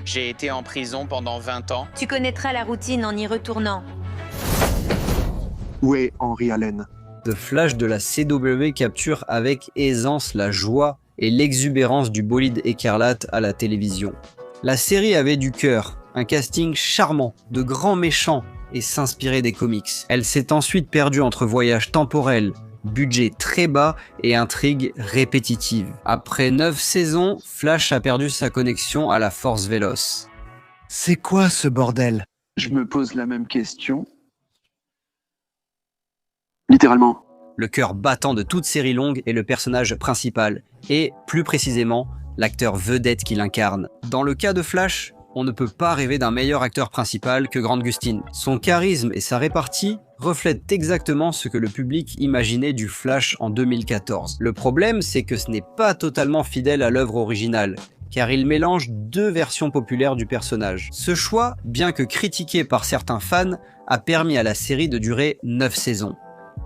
J'ai été en prison pendant 20 ans. Tu connaîtras la routine en y retournant. Où est Henry Allen? The Flash de la CW capture avec aisance la joie et l'exubérance du bolide écarlate à la télévision. La série avait du cœur, un casting charmant, de grands méchants et s'inspirait des comics. Elle s'est ensuite perdue entre voyages temporels, budget très bas et intrigues répétitives. Après 9 saisons, Flash a perdu sa connexion à la force véloce. C'est quoi ce bordel? Je me pose la même question. Littéralement. Le cœur battant de toute série longue est le personnage principal, et, plus précisément, l'acteur vedette qu'il incarne. Dans le cas de Flash, on ne peut pas rêver d'un meilleur acteur principal que Grant Gustin. Son charisme et sa répartie reflètent exactement ce que le public imaginait du Flash en 2014. Le problème, c'est que ce n'est pas totalement fidèle à l'œuvre originale, car il mélange 2 versions populaires du personnage. Ce choix, bien que critiqué par certains fans, a permis à la série de durer 9 saisons.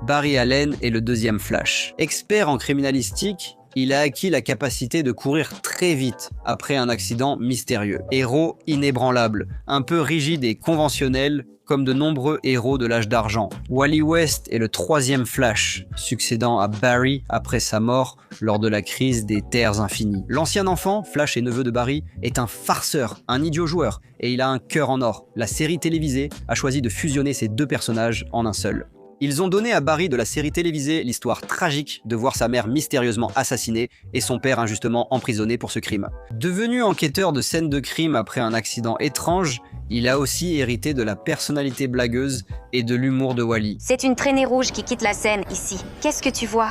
Barry Allen est le deuxième Flash. Expert en criminalistique, il a acquis la capacité de courir très vite après un accident mystérieux. Héros inébranlable, un peu rigide et conventionnel, comme de nombreux héros de l'âge d'argent. Wally West est le 3e Flash, succédant à Barry après sa mort lors de la crise des Terres Infinies. L'ancien enfant, Flash et neveu de Barry, est un farceur, un idiot joueur, et il a un cœur en or. La série télévisée a choisi de fusionner ces 2 personnages en un seul. Ils ont donné à Barry de la série télévisée l'histoire tragique de voir sa mère mystérieusement assassinée et son père injustement emprisonné pour ce crime. Devenu enquêteur de scènes de crime après un accident étrange, il a aussi hérité de la personnalité blagueuse et de l'humour de Wally. C'est une traînée rouge qui quitte la scène ici. Qu'est-ce que tu vois?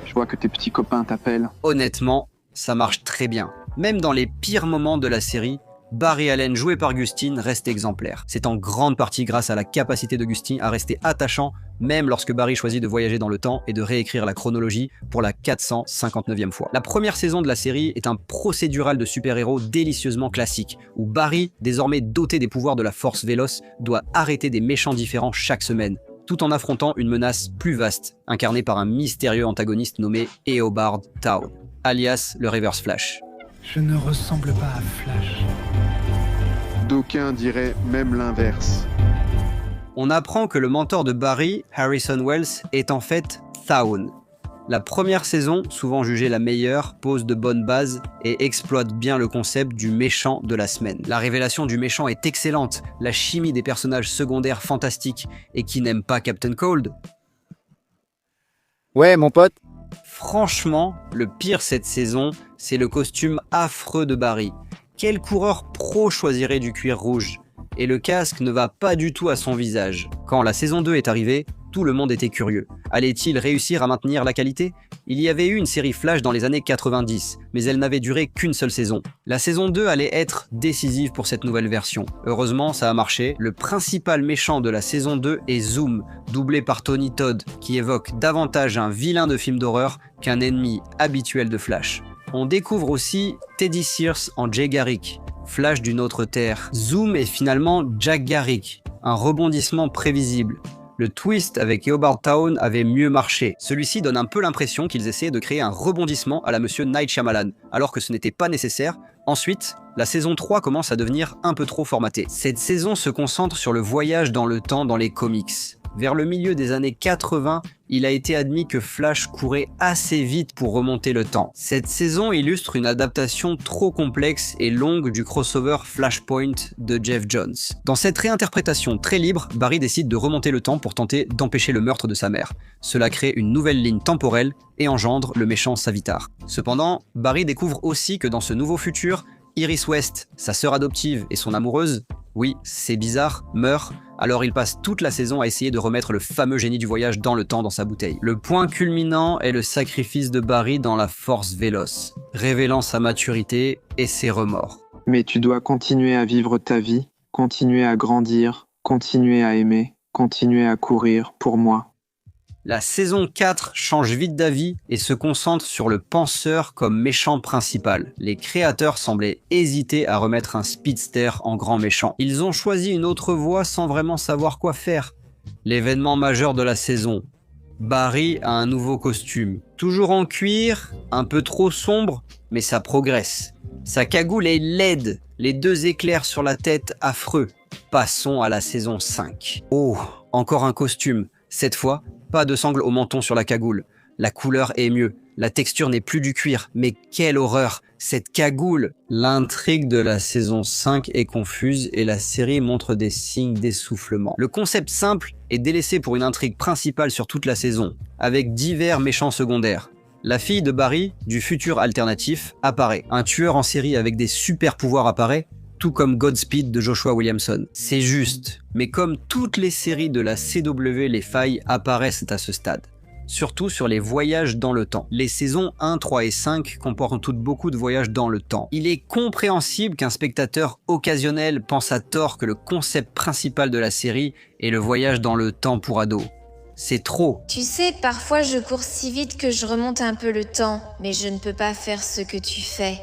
Je vois que tes petits copains t'appellent. Honnêtement, ça marche très bien. Même dans les pires moments de la série, Barry Allen, joué par Gustin, reste exemplaire. C'est en grande partie grâce à la capacité de Gustin à rester attachant, même lorsque Barry choisit de voyager dans le temps et de réécrire la chronologie pour la 459e fois. La première saison de la série est un procédural de super-héros délicieusement classique, où Barry, désormais doté des pouvoirs de la force véloce, doit arrêter des méchants différents chaque semaine, tout en affrontant une menace plus vaste, incarnée par un mystérieux antagoniste nommé Eobard Town, alias le Reverse Flash. Je ne ressemble pas à Flash. D'aucuns diraient même l'inverse. On apprend que le mentor de Barry, Harrison Wells, est en fait Thawn. La première saison, souvent jugée la meilleure, pose de bonnes bases et exploite bien le concept du méchant de la semaine. La révélation du méchant est excellente, la chimie des personnages secondaires fantastique, et qui n'aime pas Captain Cold? Ouais, mon pote. Franchement, le pire cette saison, c'est le costume affreux de Barry. Quel coureur pro choisirait du cuir rouge? Et le casque ne va pas du tout à son visage. Quand la saison 2 est arrivée, tout le monde était curieux. Allait-il réussir à maintenir la qualité? Il y avait eu une série Flash dans les années 90, mais elle n'avait duré qu'une seule saison. La saison 2 allait être décisive pour cette nouvelle version. Heureusement, ça a marché. Le principal méchant de la saison 2 est Zoom, doublé par Tony Todd, qui évoque davantage un vilain de film d'horreur qu'un ennemi habituel de Flash. On découvre aussi Teddy Sears en Jay Garrick, Flash d'une autre terre. Zoom est finalement Jack Garrick, un rebondissement prévisible. Le twist avec Eobard Town avait mieux marché. Celui-ci donne un peu l'impression qu'ils essayaient de créer un rebondissement à la Monsieur Night Shyamalan, alors que ce n'était pas nécessaire. Ensuite, la saison 3 commence à devenir un peu trop formatée. Cette saison se concentre sur le voyage dans le temps dans les comics. Vers le milieu des années 80, il a été admis que Flash courait assez vite pour remonter le temps. Cette saison illustre une adaptation trop complexe et longue du crossover Flashpoint de Geoff Johns. Dans cette réinterprétation très libre, Barry décide de remonter le temps pour tenter d'empêcher le meurtre de sa mère. Cela crée une nouvelle ligne temporelle et engendre le méchant Savitar. Cependant, Barry découvre aussi que dans ce nouveau futur, Iris West, sa sœur adoptive et son amoureuse, oui, c'est bizarre, meurt, alors il passe toute la saison à essayer de remettre le fameux génie du voyage dans le temps dans sa bouteille. Le point culminant est le sacrifice de Barry dans la force véloce, révélant sa maturité et ses remords. Mais tu dois continuer à vivre ta vie, continuer à grandir, continuer à aimer, continuer à courir pour moi. La saison 4 change vite d'avis et se concentre sur le penseur comme méchant principal. Les créateurs semblaient hésiter à remettre un speedster en grand méchant. Ils ont choisi une autre voie sans vraiment savoir quoi faire. L'événement majeur de la saison, Barry a un nouveau costume. Toujours en cuir, un peu trop sombre, mais ça progresse. Sa cagoule est laide, les 2 éclairs sur la tête affreux. Passons à la saison 5. Oh, encore un costume. Cette fois, pas de sangle au menton sur la cagoule. La couleur est mieux. La texture n'est plus du cuir. Mais quelle horreur, cette cagoule! L'intrigue de la saison 5 est confuse et la série montre des signes d'essoufflement. Le concept simple est délaissé pour une intrigue principale sur toute la saison, avec divers méchants secondaires. La fille de Barry, du futur alternatif, apparaît. Un tueur en série avec des super pouvoirs apparaît, tout comme Godspeed de Joshua Williamson. C'est juste, mais comme toutes les séries de la CW, les failles apparaissent à ce stade. Surtout sur les voyages dans le temps. Les saisons 1, 3 et 5 comportent toutes beaucoup de voyages dans le temps. Il est compréhensible qu'un spectateur occasionnel pense à tort que le concept principal de la série est le voyage dans le temps pour ados. C'est trop. Tu sais, parfois je cours si vite que je remonte un peu le temps, mais je ne peux pas faire ce que tu fais.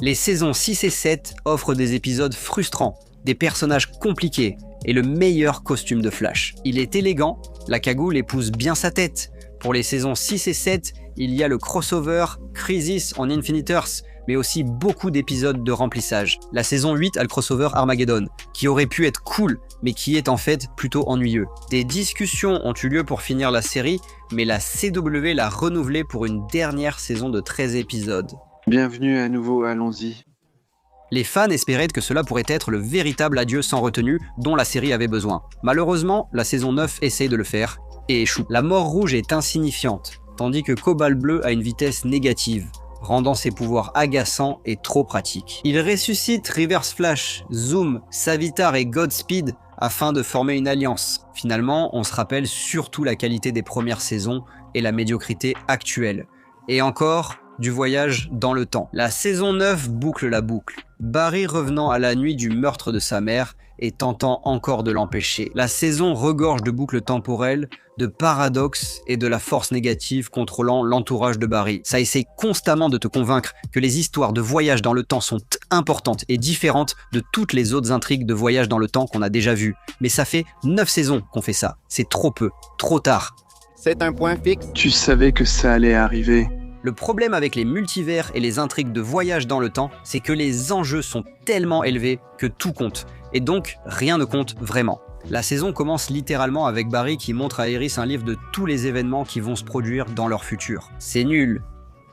Les saisons 6 et 7 offrent des épisodes frustrants, des personnages compliqués et le meilleur costume de Flash. Il est élégant, la cagoule épouse bien sa tête. Pour les saisons 6 et 7, il y a le crossover Crisis on Infinite Earths, mais aussi beaucoup d'épisodes de remplissage. La saison 8 a le crossover Armageddon, qui aurait pu être cool, mais qui est en fait plutôt ennuyeux. Des discussions ont eu lieu pour finir la série, mais la CW l'a renouvelée pour une dernière saison de 13 épisodes. Bienvenue à nouveau, allons-y. Les fans espéraient que cela pourrait être le véritable adieu sans retenue dont la série avait besoin. Malheureusement, la saison 9 essaye de le faire, et échoue. La mort rouge est insignifiante, tandis que Cobalt bleu a une vitesse négative, rendant ses pouvoirs agaçants et trop pratiques. Il ressuscite Reverse Flash, Zoom, Savitar et Godspeed afin de former une alliance. Finalement, on se rappelle surtout la qualité des premières saisons et la médiocrité actuelle. Et encore, du voyage dans le temps. La saison 9 boucle la boucle. Barry revenant à la nuit du meurtre de sa mère et tentant encore de l'empêcher. La saison regorge de boucles temporelles, de paradoxes et de la force négative contrôlant l'entourage de Barry. Ça essaie constamment de te convaincre que les histoires de voyage dans le temps sont importantes et différentes de toutes les autres intrigues de voyage dans le temps qu'on a déjà vues. Mais ça fait 9 saisons qu'on fait ça. C'est trop peu, trop tard. C'est un point fixe. Tu savais que ça allait arriver. Le problème avec les multivers et les intrigues de voyage dans le temps, c'est que les enjeux sont tellement élevés que tout compte. Et donc, rien ne compte vraiment. La saison commence littéralement avec Barry qui montre à Iris un livre de tous les événements qui vont se produire dans leur futur. C'est nul.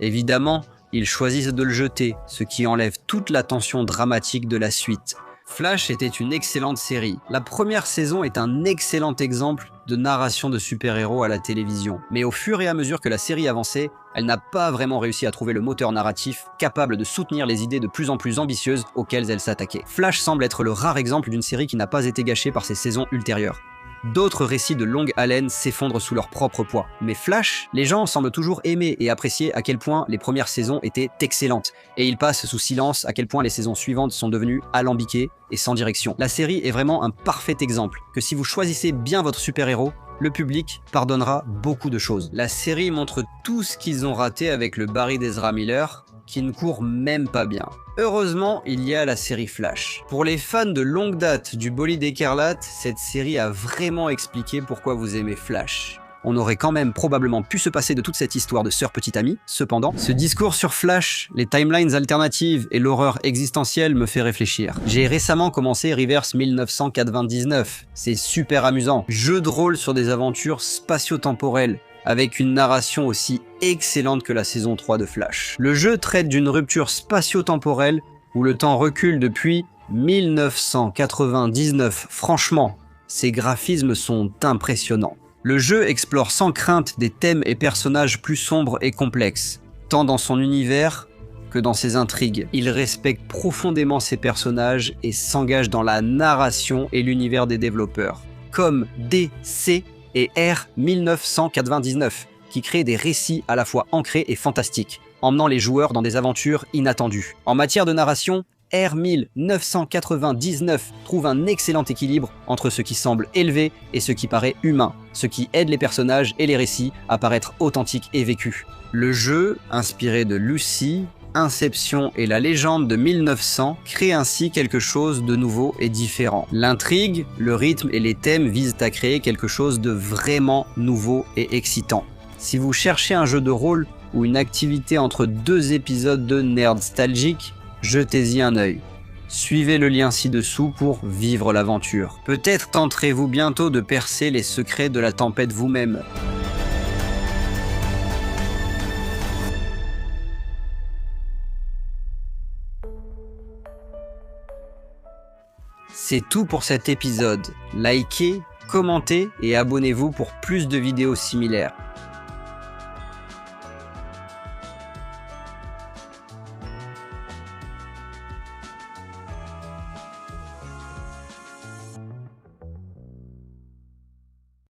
Évidemment, ils choisissent de le jeter, ce qui enlève toute la tension dramatique de la suite. Flash était une excellente série. La première saison est un excellent exemple de narration de super-héros à la télévision. Mais au fur et à mesure que la série avançait, elle n'a pas vraiment réussi à trouver le moteur narratif capable de soutenir les idées de plus en plus ambitieuses auxquelles elle s'attaquait. Flash semble être le rare exemple d'une série qui n'a pas été gâchée par ses saisons ultérieures. D'autres récits de longue haleine s'effondrent sous leur propre poids. Mais Flash, les gens semblent toujours aimer et apprécier à quel point les premières saisons étaient excellentes. Et ils passent sous silence à quel point les saisons suivantes sont devenues alambiquées et sans direction. La série est vraiment un parfait exemple que si vous choisissez bien votre super-héros, le public pardonnera beaucoup de choses. La série montre tout ce qu'ils ont raté avec le Barry d'Ezra Miller, qui ne court même pas bien. Heureusement, il y a la série Flash. Pour les fans de longue date du bolide écarlate, cette série a vraiment expliqué pourquoi vous aimez Flash. On aurait quand même probablement pu se passer de toute cette histoire de sœur petite amie, cependant, ce discours sur Flash, les timelines alternatives et l'horreur existentielle me fait réfléchir. J'ai récemment commencé Reverse 1999, c'est super amusant. Jeu de rôle sur des aventures spatio-temporelles, avec une narration aussi excellente que la saison 3 de Flash. Le jeu traite d'une rupture spatio-temporelle où le temps recule depuis 1999. Franchement, ces graphismes sont impressionnants. Le jeu explore sans crainte des thèmes et personnages plus sombres et complexes, tant dans son univers que dans ses intrigues. Il respecte profondément ses personnages et s'engage dans la narration et l'univers des développeurs, comme DC et R 1999, qui crée des récits à la fois ancrés et fantastiques, emmenant les joueurs dans des aventures inattendues. En matière de narration, R 1999 trouve un excellent équilibre entre ce qui semble élevé et ce qui paraît humain, ce qui aide les personnages et les récits à paraître authentiques et vécus. Le jeu, inspiré de Lucy, Inception et la légende de 1900 crée ainsi quelque chose de nouveau et différent. L'intrigue, le rythme et les thèmes visent à créer quelque chose de vraiment nouveau et excitant. Si vous cherchez un jeu de rôle ou une activité entre 2 épisodes de Nerdstalgique, jetez-y un œil. Suivez le lien ci-dessous pour vivre l'aventure. Peut-être tenterez-vous bientôt de percer les secrets de la tempête vous-même. C'est tout pour cet épisode. Likez, commentez et abonnez-vous pour plus de vidéos similaires.